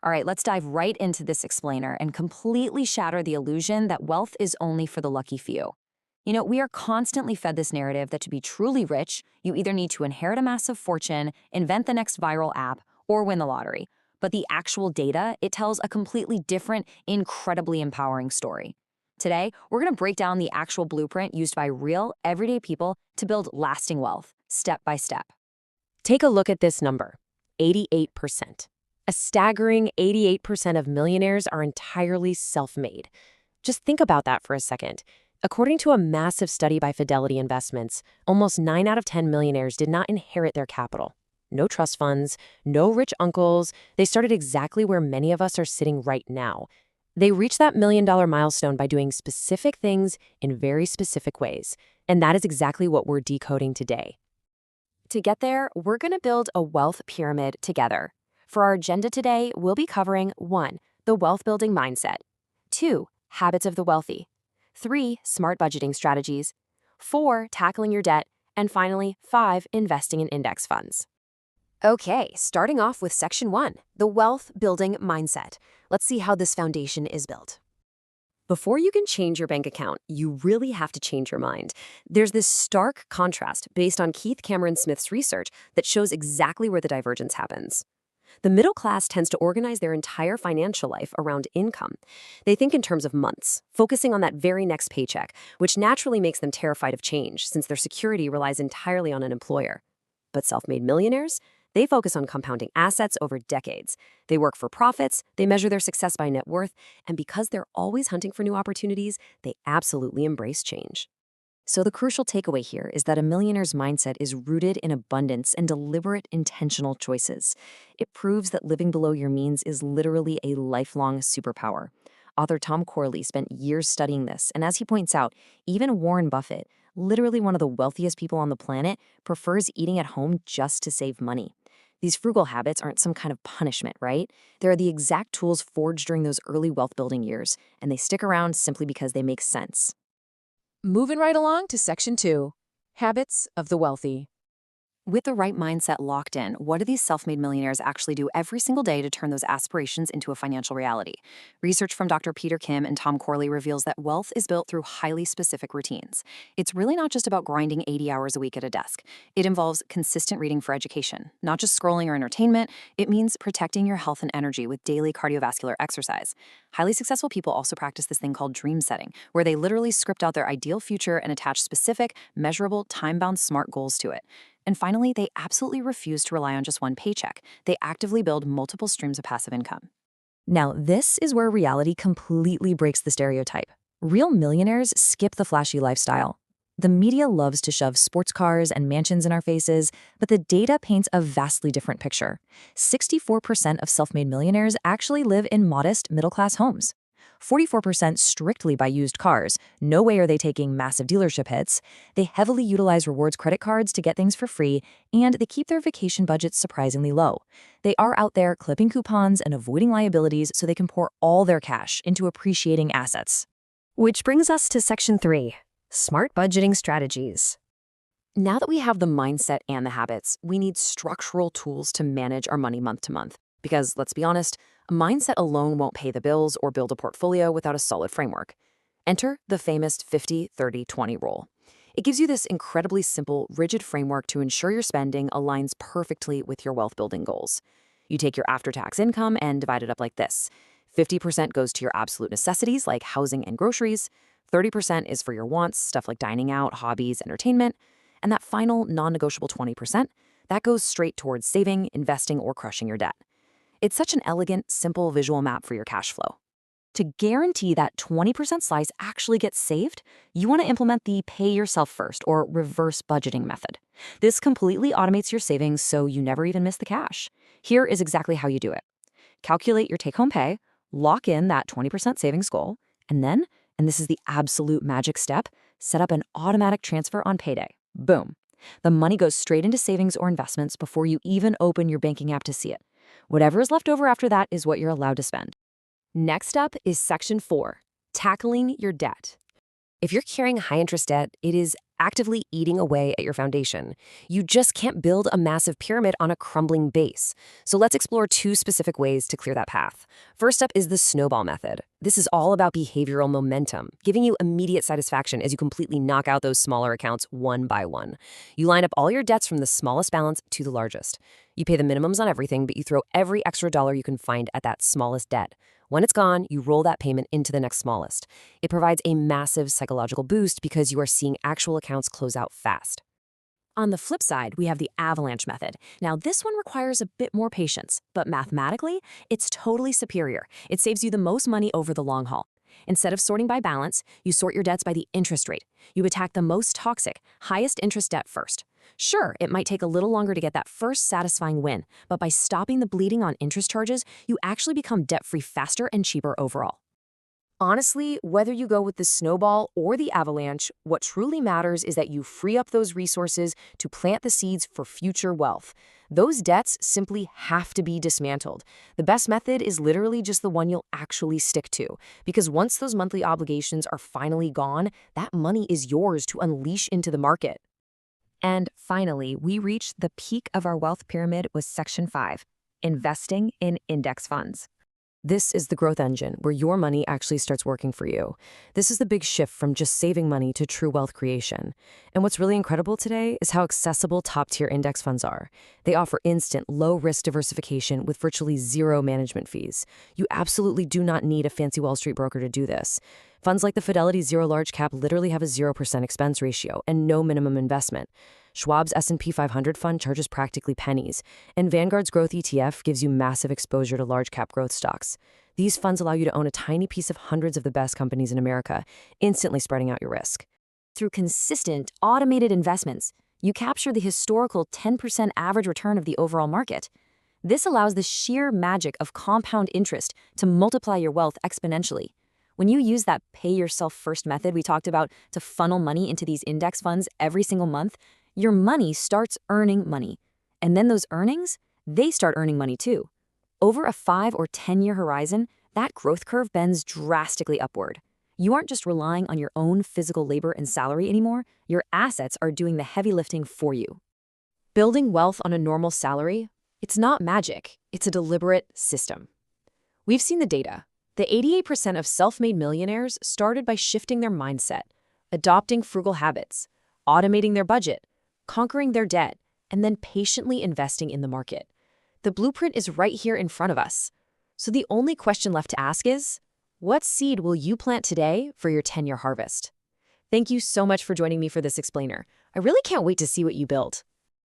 All right, let's dive right into this explainer and completely shatter the illusion that wealth is only for the lucky few. We are constantly fed this narrative that to be truly rich, you either need to inherit a massive fortune, invent the next viral app, or win the lottery. But the actual data, it tells a completely different, incredibly empowering story. Today, we're going to break down the actual blueprint used by real, everyday people to build lasting wealth, step by step. Take a look at this number, 88%. A staggering 88% of millionaires are entirely self-made. Just think about that for a second. According to a massive study by Fidelity Investments, almost 9 out of 10 millionaires did not inherit their capital. No trust funds, no rich uncles. They started exactly where many of us are sitting right now. They reached that million-dollar milestone by doing specific things in very specific ways. And that is exactly what we're decoding today. To get there, we're going to build a wealth pyramid together. For our agenda today, we'll be covering 1. The wealth-building mindset. 2. Habits of the wealthy. 3. Smart budgeting strategies. 4. Tackling your debt. And finally, 5. Investing in index funds. Okay, starting off with Section 1, the wealth-building mindset. Let's see how this foundation is built. Before you can change your bank account, you really have to change your mind. There's this stark contrast based on Keith Cameron Smith's research that shows exactly where the divergence happens. The middle class tends to organize their entire financial life around income. They think in terms of months, focusing on that very next paycheck, which naturally makes them terrified of change since their security relies entirely on an employer. But self-made millionaires? They focus on compounding assets over decades. They work for profits, they measure their success by net worth, and because they're always hunting for new opportunities, they absolutely embrace change. So the crucial takeaway here is that a millionaire's mindset is rooted in abundance and deliberate, intentional choices. It proves that living below your means is literally a lifelong superpower. Author Tom Corley spent years studying this, and as he points out, even Warren Buffett, literally one of the wealthiest people on the planet, prefers eating at home just to save money. These frugal habits aren't some kind of punishment, right? They're the exact tools forged during those early wealth-building years, and they stick around simply because they make sense. Moving right along to Section 2, Habits of the Wealthy. With the right mindset locked in, what do these self-made millionaires actually do every single day to turn those aspirations into a financial reality? Research from Dr. Peter Kim and Tom Corley reveals that wealth is built through highly specific routines. It's really not just about grinding 80 hours a week at a desk. It involves consistent reading for education, not just scrolling or entertainment. It means protecting your health and energy with daily cardiovascular exercise. Highly successful people also practice this thing called dream setting, where they literally script out their ideal future and attach specific, measurable, time-bound SMART goals to it. And finally, they absolutely refuse to rely on just one paycheck. They actively build multiple streams of passive income. Now, this is where reality completely breaks the stereotype. Real millionaires skip the flashy lifestyle. The media loves to shove sports cars and mansions in our faces, but the data paints a vastly different picture. 64% of self-made millionaires actually live in modest, middle-class homes. 44% strictly buy used cars. No way are they taking massive dealership hits. They heavily utilize rewards credit cards to get things for free, and they keep their vacation budgets surprisingly low. They are out there clipping coupons and avoiding liabilities so they can pour all their cash into appreciating assets. Which brings us to Section 3, Smart Budgeting Strategies. Now that we have the mindset and the habits, we need structural tools to manage our money month to month. Because, let's be honest, a mindset alone won't pay the bills or build a portfolio without a solid framework. Enter the famous 50-30-20 rule. It gives you this incredibly simple, rigid framework to ensure your spending aligns perfectly with your wealth-building goals. You take your after-tax income and divide it up like this. 50% goes to your absolute necessities like housing and groceries. 30% is for your wants, stuff like dining out, hobbies, entertainment. And that final non-negotiable 20%, that goes straight towards saving, investing, or crushing your debt. It's such an elegant, simple visual map for your cash flow. To guarantee that 20% slice actually gets saved, you want to implement the pay yourself first or reverse budgeting method. This completely automates your savings so you never even miss the cash. Here is exactly how you do it. Calculate your take-home pay, lock in that 20% savings goal, and then, and this is the absolute magic step, set up an automatic transfer on payday. Boom. The money goes straight into savings or investments before you even open your banking app to see it. Whatever is left over after that is what you're allowed to spend. Next up is Section 4, Tackling Your Debt. If you're carrying high-interest debt, it is actively eating away at your foundation. You just can't build a massive pyramid on a crumbling base. So let's explore 2 specific ways to clear that path. First up is the snowball method. This is all about behavioral momentum, giving you immediate satisfaction as you completely knock out those smaller accounts one by one. You line up all your debts from the smallest balance to the largest. You pay the minimums on everything, but you throw every extra dollar you can find at that smallest debt. When it's gone, you roll that payment into the next smallest. It provides a massive psychological boost because you are seeing actual accounts close out fast. On the flip side, we have the avalanche method. Now, this one requires a bit more patience, but mathematically, it's totally superior. It saves you the most money over the long haul. Instead of sorting by balance, you sort your debts by the interest rate. You attack the most toxic, highest interest debt first. Sure, it might take a little longer to get that first satisfying win, but by stopping the bleeding on interest charges, you actually become debt-free faster and cheaper overall. Honestly, whether you go with the snowball or the avalanche, what truly matters is that you free up those resources to plant the seeds for future wealth. Those debts simply have to be dismantled. The best method is literally just the one you'll actually stick to, because once those monthly obligations are finally gone, that money is yours to unleash into the market. And finally, we reach the peak of our wealth pyramid with Section 5, investing in index funds. This is the growth engine where your money actually starts working for you. This is the big shift from just saving money to true wealth creation. And what's really incredible today is how accessible top-tier index funds are. They offer instant, low-risk diversification with virtually zero management fees. You absolutely do not need a fancy Wall Street broker to do this. Funds like the Fidelity Zero Large Cap literally have a 0% expense ratio and no minimum investment. Schwab's S&P 500 fund charges practically pennies, and Vanguard's Growth ETF gives you massive exposure to large-cap growth stocks. These funds allow you to own a tiny piece of hundreds of the best companies in America, instantly spreading out your risk. Through consistent, automated investments, you capture the historical 10% average return of the overall market. This allows the sheer magic of compound interest to multiply your wealth exponentially. When you use that pay-yourself-first method we talked about to funnel money into these index funds every single month, your money starts earning money. And then those earnings, they start earning money too. Over a 5 or 10-year horizon, that growth curve bends drastically upward. You aren't just relying on your own physical labor and salary anymore, your assets are doing the heavy lifting for you. Building wealth on a normal salary, it's not magic, it's a deliberate system. We've seen the data. The 88% of self-made millionaires started by shifting their mindset, adopting frugal habits, automating their budget, conquering their debt, and then patiently investing in the market. The blueprint is right here in front of us. So the only question left to ask is, what seed will you plant today for your 10-year harvest? Thank you so much for joining me for this explainer. I really can't wait to see what you build.